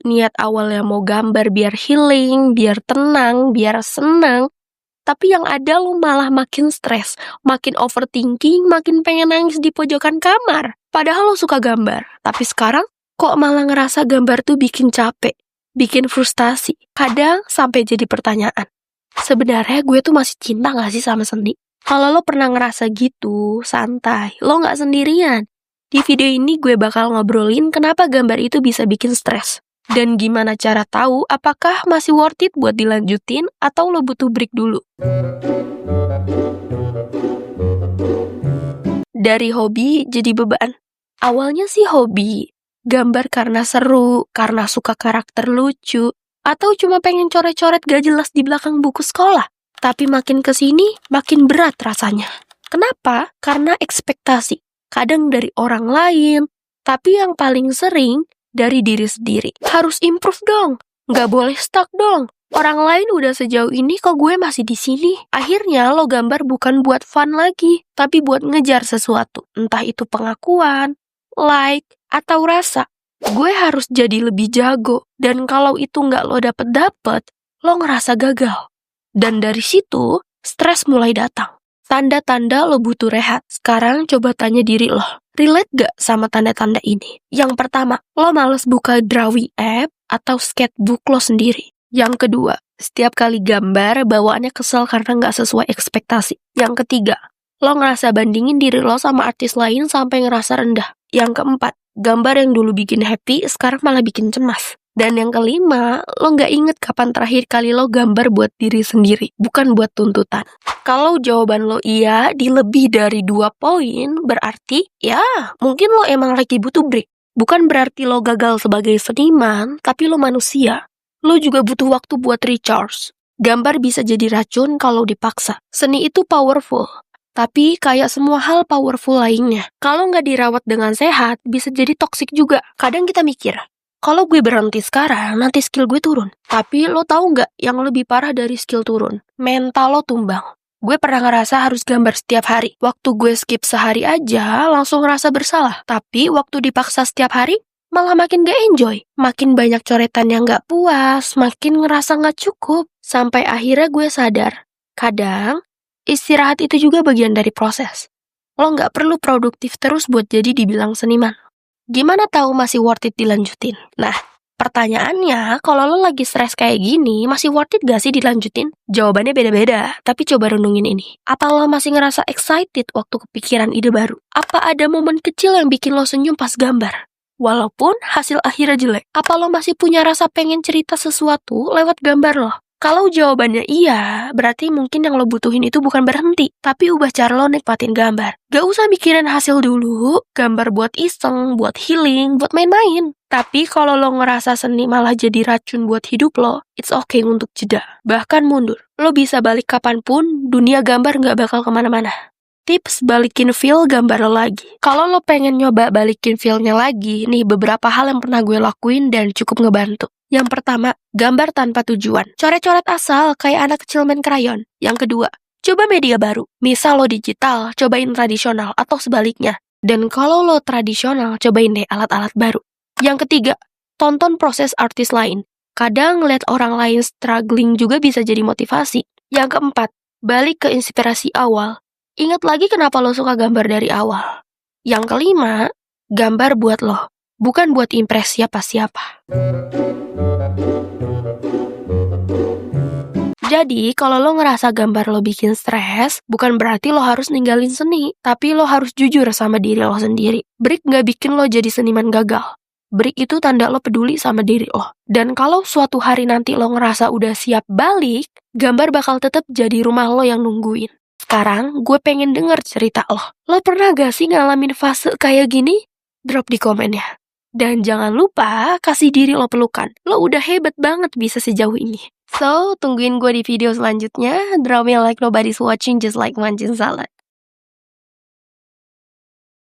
Niat awalnya mau gambar biar healing, biar tenang, biar senang. Tapi yang ada lu malah makin stres, makin overthinking, makin pengen nangis di pojokan kamar. Padahal lo suka gambar. Tapi sekarang kok malah ngerasa gambar tuh bikin capek, bikin frustasi. Kadang sampai jadi pertanyaan, sebenarnya gue tuh masih cinta gak sih sama seni? Kalau lo pernah ngerasa gitu, santai, lo gak sendirian. Di video ini gue bakal ngobrolin kenapa gambar itu bisa bikin stres. Dan gimana cara tahu apakah masih worth it buat dilanjutin atau lo butuh break dulu. Dari hobi jadi beban. Awalnya sih hobi. Gambar karena seru, karena suka karakter lucu, atau cuma pengen coret-coret gak jelas di belakang buku sekolah. Tapi makin kesini, makin berat rasanya. Kenapa? Karena ekspektasi. Kadang dari orang lain, tapi yang paling sering dari diri sendiri. Harus improve dong, nggak boleh stuck dong. Orang lain udah sejauh ini kok gue masih di sini. Akhirnya lo gambar bukan buat fun lagi, tapi buat ngejar sesuatu. Entah itu pengakuan, like, atau rasa. Gue harus jadi lebih jago. Dan kalau itu nggak lo dapet, lo ngerasa gagal. Dan dari situ, stres mulai datang. Tanda-tanda lo butuh rehat. Sekarang coba tanya diri lo, relate gak sama tanda-tanda ini? Yang pertama, lo males buka drawing app atau sketchbook lo sendiri. Yang kedua, setiap kali gambar bawaannya kesel karena gak sesuai ekspektasi. Yang ketiga, lo ngerasa bandingin diri lo sama artis lain sampai ngerasa rendah. Yang keempat, gambar yang dulu bikin happy sekarang malah bikin cemas. Dan yang kelima, lo gak inget kapan terakhir kali lo gambar buat diri sendiri, bukan buat tuntutan. Kalau jawaban lo iya di lebih dari 2 poin, berarti ya mungkin lo emang lagi butuh break. Bukan berarti lo gagal sebagai seniman, tapi lo manusia. Lo juga butuh waktu buat recharge. Gambar bisa jadi racun kalau dipaksa. Seni itu powerful. Tapi kayak semua hal powerful lainnya, kalau nggak dirawat dengan sehat, bisa jadi toksik juga. Kadang kita mikir, kalau gue berhenti sekarang, nanti skill gue turun. Tapi lo tahu nggak yang lebih parah dari skill turun? Mental lo tumbang. Gue pernah ngerasa harus gambar setiap hari. Waktu gue skip sehari aja, langsung ngerasa bersalah. Tapi waktu dipaksa setiap hari, malah makin gak enjoy. Makin banyak coretan yang gak puas, makin ngerasa gak cukup. Sampai akhirnya gue sadar, kadang istirahat itu juga bagian dari proses. Lo gak perlu produktif terus buat jadi dibilang seniman. Gimana tahu masih worth it dilanjutin? Nah, pertanyaannya, kalau lo lagi stres kayak gini, masih worth it gak sih dilanjutin? Jawabannya beda-beda, tapi coba renungin ini. Apa lo masih ngerasa excited waktu kepikiran ide baru? Apa ada momen kecil yang bikin lo senyum pas gambar? Walaupun hasil akhirnya jelek. Apa lo masih punya rasa pengen cerita sesuatu lewat gambar lo? Kalau jawabannya iya, berarti mungkin yang lo butuhin itu bukan berhenti, tapi ubah cara lo nikmatin gambar. Gak usah mikirin hasil dulu, gambar buat iseng, buat healing, buat main-main. Tapi kalau lo ngerasa seni malah jadi racun buat hidup lo, it's okay untuk jeda. Bahkan mundur. Lo bisa balik kapanpun, dunia gambar gak bakal kemana-mana. Tips balikin feel gambar lo lagi. Kalau lo pengen nyoba balikin feel-nya lagi, nih beberapa hal yang pernah gue lakuin dan cukup ngebantu. Yang pertama, gambar tanpa tujuan. Coret-coret asal kayak anak kecil main krayon. Yang kedua, coba media baru. Misal lo digital, cobain tradisional atau sebaliknya. Dan kalau lo tradisional, cobain deh alat-alat baru. Yang ketiga, tonton proses artis lain. Kadang ngeliat orang lain struggling juga bisa jadi motivasi. Yang keempat, balik ke inspirasi awal. Ingat lagi kenapa lo suka gambar dari awal. Yang kelima, gambar buat lo, bukan buat impress siapa-siapa. Jadi, kalau lo ngerasa gambar lo bikin stres, bukan berarti lo harus ninggalin seni, tapi lo harus jujur sama diri lo sendiri. Break gak bikin lo jadi seniman gagal. Break itu tanda lo peduli sama diri lo. Dan kalau suatu hari nanti lo ngerasa udah siap balik, gambar bakal tetap jadi rumah lo yang nungguin. Sekarang, gue pengen denger cerita lo. Lo pernah gak sih ngalamin fase kayak gini? Drop di komennya. Dan jangan lupa kasih diri lo pelukan. Lo udah hebat banget bisa sejauh ini. So, tungguin gue di video selanjutnya. Drop me like nobody's watching just like mancing salad.